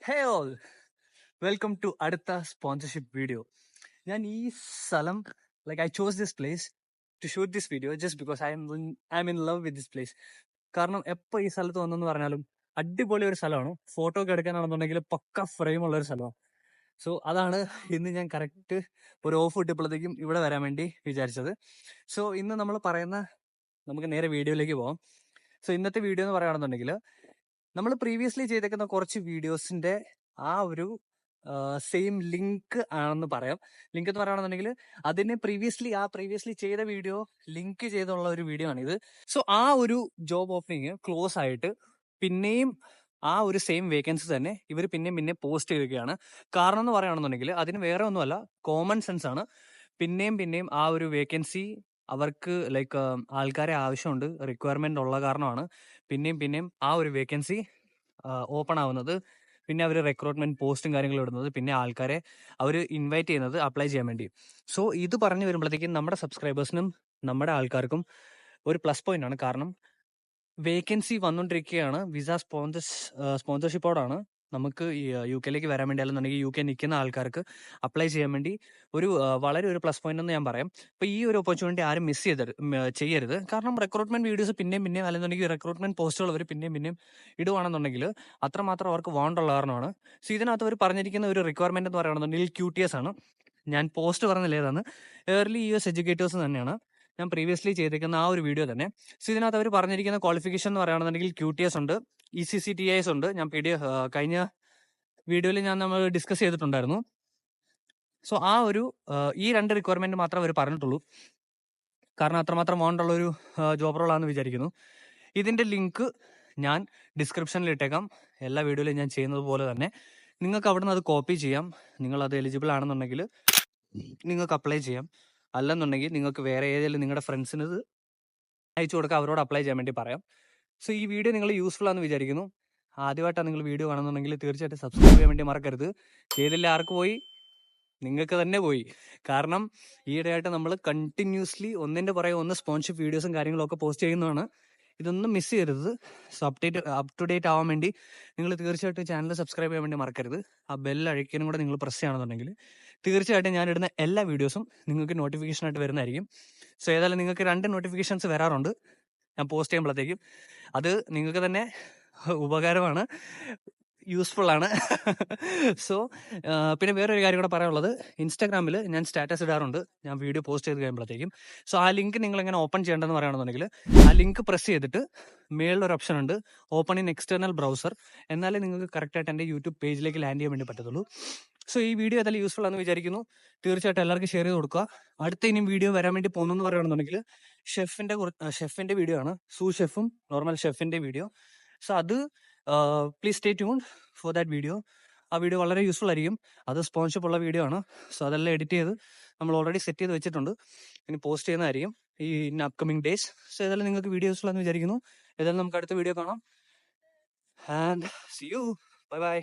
Hey all, welcome to അടുത്ത sponsorship video. ഞാൻ ഈ സ്ഥലം I chose this place to shoot this video just because I'm in love with this place. കാരണം എപ്പോൾ ഈ സ്ഥലത്ത് വന്നെന്ന് പറഞ്ഞാലും അടിപൊളി ഒരു സ്ഥലമാണ്. ഫോട്ടോ ഒക്കെ എടുക്കാനാണെന്നുണ്ടെങ്കിൽ പക്ക ഫ്രെയിം ഉള്ള ഒരു സ്ഥലമാണ്. സോ അതാണ് ഇന്ന് ഞാൻ കറക്റ്റ് ഒരു ഓഫ് കിട്ടിയപ്പോഴത്തേക്കും ഇവിടെ വരാൻ വേണ്ടി വിചാരിച്ചത്. സോ ഇന്ന് നമ്മൾ നമുക്ക് നേരെ വീഡിയോയിലേക്ക് പോകാം. സോ ഇന്നത്തെ വീഡിയോ എന്ന് പറയുകയാണെന്നുണ്ടെങ്കിൽ നമ്മൾ പ്രീവിയസ്ലി ചെയ്തേക്കുന്ന കുറച്ച് വീഡിയോസിന്റെ ആ ഒരു സെയിം ലിങ്ക് ആണെന്ന് പറയാം. ലിങ്ക് എന്ന് പറയുകയാണെന്നുണ്ടെങ്കിൽ അതിന് പ്രീവിയസ്ലി ചെയ്ത വീഡിയോ ലിങ്ക് ചെയ്തുള്ള ഒരു വീഡിയോ ആണിത്. സോ ആ ഒരു ജോബ് ഓപ്പണിങ് ക്ലോസ് ആയിട്ട് പിന്നെയും ആ ഒരു സെയിം വേക്കൻസി തന്നെ ഇവർ പിന്നെ പോസ്റ്റ് ചെയ്തിരിക്കുകയാണ്. കാരണം എന്ന് പറയുകയാണെന്നുണ്ടെങ്കിൽ അതിന് വേറെ ഒന്നുമല്ല, കോമൺ സെൻസ് ആണ്. പിന്നെയും ആ ഒരു വേക്കൻസി അവർക്ക് ആൾക്കാരെ ആവശ്യമുണ്ട്, റിക്വയർമെന്റ് ഉള്ള കാരണമാണ് പിന്നെയും ആ ഒരു വേക്കൻസി ഓപ്പൺ ആവുന്നത്. പിന്നെ അവർ റിക്രൂട്ട്മെന്റ് പോസ്റ്റും കാര്യങ്ങളും ഇടുന്നത്, പിന്നെ ആൾക്കാരെ അവർ ഇൻവൈറ്റ് ചെയ്യുന്നത് അപ്ലൈ ചെയ്യാൻ വേണ്ടി. സോ ഇത് പറഞ്ഞു വരുമ്പോഴത്തേക്കും നമ്മുടെ സബ്സ്ക്രൈബേഴ്സിനും നമ്മുടെ ആൾക്കാർക്കും ഒരു പ്ലസ് പോയിന്റ് ആണ്. കാരണം വേക്കൻസി വന്നുകൊണ്ടിരിക്കുകയാണ്. വിസ സ്പോൺസർഷിപ്പോടാണ് നമുക്ക് യു കെയിലേക്ക് വരാൻ വേണ്ടി, അല്ലെന്നുണ്ടെങ്കിൽ യു കെ നിൽക്കുന്ന ആൾക്കാർക്ക് അപ്ലൈ ചെയ്യാൻ വേണ്ടി വളരെ ഒരു പ്ലസ് പോയിന്റ് എന്ന് ഞാൻ പറയാം. അപ്പോൾ ഈ ഒരു ഓപ്പർച്യൂണിറ്റി ആരും മിസ് ചെയ്യരുത്. കാരണം റിക്രൂട്ട്മെന്റ് വീഡിയോസ് പിന്നെയും അല്ലെന്നുണ്ടെങ്കിൽ റിക്രൂട്ട്മെന്റ് പോസ്റ്റുകൾ അവർ പിന്നെയും ഇടുവാണെന്നുണ്ടെങ്കിൽ അത്രമാത്രം അവർക്ക് വാണ്ടുള്ള കാരണമാണ്. സോ ഇതിനകത്ത് അവർ പറഞ്ഞിരിക്കുന്ന ഒരു റിക്വയർമെന്റ് എന്ന് പറയുകയാണെന്നുണ്ടെങ്കിൽ QTS ആണ്. ഞാൻ പോസ്റ്റ് പറഞ്ഞില്ല ഏതാണ്, ഏർലി US എഡ്യൂക്കേറ്റേഴ്സ് തന്നെയാണ് ഞാൻ പ്രീവിയസ്ലി ചെയ്തേക്കുന്ന ആ ഒരു വീഡിയോ തന്നെ. സോ ഇതിനകത്ത് അവർ പറഞ്ഞിരിക്കുന്ന ക്വാളിഫിക്കേഷൻ എന്ന് പറയുകയാണെന്നുണ്ടെങ്കിൽ QTS ഉണ്ട്, ECCTIS ഉണ്ട്. ഞാൻ കഴിഞ്ഞ വീഡിയോയിൽ നമ്മൾ ഡിസ്കസ് ചെയ്തിട്ടുണ്ടായിരുന്നു. സോ ഈ രണ്ട് റിക്വയർമെന്റ് മാത്രമേ അവർ പറഞ്ഞിട്ടുള്ളൂ. കാരണം അത്രമാത്രം വാണ്ടുള്ള ഒരു ജോബ് റോളാണെന്ന് വിചാരിക്കുന്നു. ഇതിന്റെ ലിങ്ക് ഞാൻ ഡിസ്ക്രിപ്ഷനിൽ ഇട്ടേക്കാം. എല്ലാ വീഡിയോയിലും ഞാൻ ചെയ്യുന്നത് പോലെ തന്നെ നിങ്ങൾക്ക് അവിടെ നിന്ന് അത് കോപ്പി ചെയ്യാം. നിങ്ങൾ അത് എലിജിബിൾ ആണെന്നുണ്ടെങ്കിൽ നിങ്ങൾക്ക് അപ്ലൈ ചെയ്യാം. അല്ലെന്നുണ്ടെങ്കിൽ നിങ്ങൾക്ക് വേറെ ഏതെങ്കിലും നിങ്ങളുടെ ഫ്രണ്ട്സിന് ഇത് അയച്ചു കൊടുക്കുക, അവരോട് അപ്ലൈ ചെയ്യാൻ വേണ്ടി പറയാം. സോ ഈ വീഡിയോ നിങ്ങൾ യൂസ്ഫുൾ ആണെന്ന് വിചാരിക്കുന്നു. ആദ്യമായിട്ടാണ് നിങ്ങൾ വീഡിയോ കാണുന്നുണ്ടെങ്കിൽ തീർച്ചയായിട്ടും സബ്സ്ക്രൈബ് ചെയ്യാൻ വേണ്ടി മറക്കരുത്. ചെയ്തില്ല ആർക്ക് പോയി? നിങ്ങൾക്ക് തന്നെ പോയി. കാരണം ഈയിടെയായിട്ട് നമ്മൾ കണ്ടിന്യൂസ്ലി ഒന്നിൻ്റെ പുറകെ ഒന്ന് സ്പോൺസർഷിപ്പ് വീഡിയോസും കാര്യങ്ങളൊക്കെ പോസ്റ്റ് ചെയ്യുന്നതാണ്. ഇതൊന്നും മിസ് ചെയ്യരുത്. സോ അപ് ടു ഡേറ്റ് ആവാൻ വേണ്ടി നിങ്ങൾ തീർച്ചയായിട്ടും ചാനൽ സബ്സ്ക്രൈബ് ചെയ്യാൻ വേണ്ടി മറക്കരുത്. ആ ബെൽ അഴിക്കാനും കൂടെ നിങ്ങൾ പ്രസ് ചെയ്യുകയാണെന്നുണ്ടെങ്കിൽ തീർച്ചയായിട്ടും ഞാനിടുന്ന എല്ലാ വീഡിയോസും നിങ്ങൾക്ക് നോട്ടിഫിക്കേഷനായിട്ട് വരുന്നതായിരിക്കും. സോ ഏതായാലും നിങ്ങൾക്ക് 2 നോട്ടിഫിക്കേഷൻസ് വരാറുണ്ട് ഞാൻ പോസ്റ്റ് ചെയ്യുമ്പോഴത്തേക്കും. അത് നിങ്ങൾക്ക് തന്നെ ഉപകാരമാണ്, യൂസ്ഫുൾ ആണ്. സോ പിന്നെ വേറൊരു കാര്യം കൂടെ പറയാനുള്ളത്, ഇൻസ്റ്റാഗ്രാമിൽ ഞാൻ സ്റ്റാറ്റസ് ഇടാറുണ്ട് ഞാൻ വീഡിയോ പോസ്റ്റ് ചെയ്ത് കഴിയുമ്പോഴത്തേക്കും. സോ ആ ലിങ്ക് നിങ്ങൾ എങ്ങനെ ഓപ്പൺ ചെയ്യേണ്ടതെന്ന് പറയുകയാണെന്നുണ്ടെങ്കിൽ ആ ലിങ്ക് പ്രസ് ചെയ്തിട്ട് മേളിലൊരു ഓപ്ഷൻ ഉണ്ട്, ഓപ്പൺ ഇൻ എക്സ്റ്റേണൽ ബ്രൗസർ. എന്നാലേ നിങ്ങൾക്ക് കറക്റ്റായിട്ട് എൻ്റെ യൂട്യൂബ് പേജിലേക്ക് ലാൻഡ് ചെയ്യാൻ വേണ്ടി പറ്റത്തുള്ളൂ. സോ ഈ വീഡിയോ ഏതായാലും യൂസ്ഫുൾ ആണെന്ന് വിചാരിക്കുന്നു. തീർച്ചയായിട്ടും എല്ലാവർക്കും ഷെയർ ചെയ്ത് കൊടുക്കുക. അടുത്ത ഇനിയും വീഡിയോ വരാൻ വേണ്ടി പോകുന്നു പറയുകയാണെന്നുണ്ടെങ്കിൽ ഷെഫിന്റെ വീഡിയോ ആണ്, സൂസ് ഷെഫും നോർമൽ ഷെഫിന്റെ വീഡിയോ. സോ അത് please stay tuned for that video. ആ വീഡിയോ വളരെ യൂസ്ഫുൾ ആയിരിക്കും. അത് സ്പോൺസർഷിപ്പ് ഉള്ള വീഡിയോ ആണ്. സോ അതെല്ലാം എഡിറ്റ് ചെയ്ത് നമ്മൾ ഓൾറെഡി സെറ്റ് ചെയ്ത് വെച്ചിട്ടുണ്ട്. ഇനി പോസ്റ്റ് ചെയ്യുന്നതായിരിക്കും ഈ അപ്കമിങ് ഡേയ്സ്. സോ ഏതായാലും നിങ്ങൾക്ക് വീഡിയോ യൂസ്ഫുൾ ആണെന്ന് വിചാരിക്കുന്നു. ഏതായാലും നമുക്ക് അടുത്ത വീഡിയോ കാണാം. And see you. Bye by.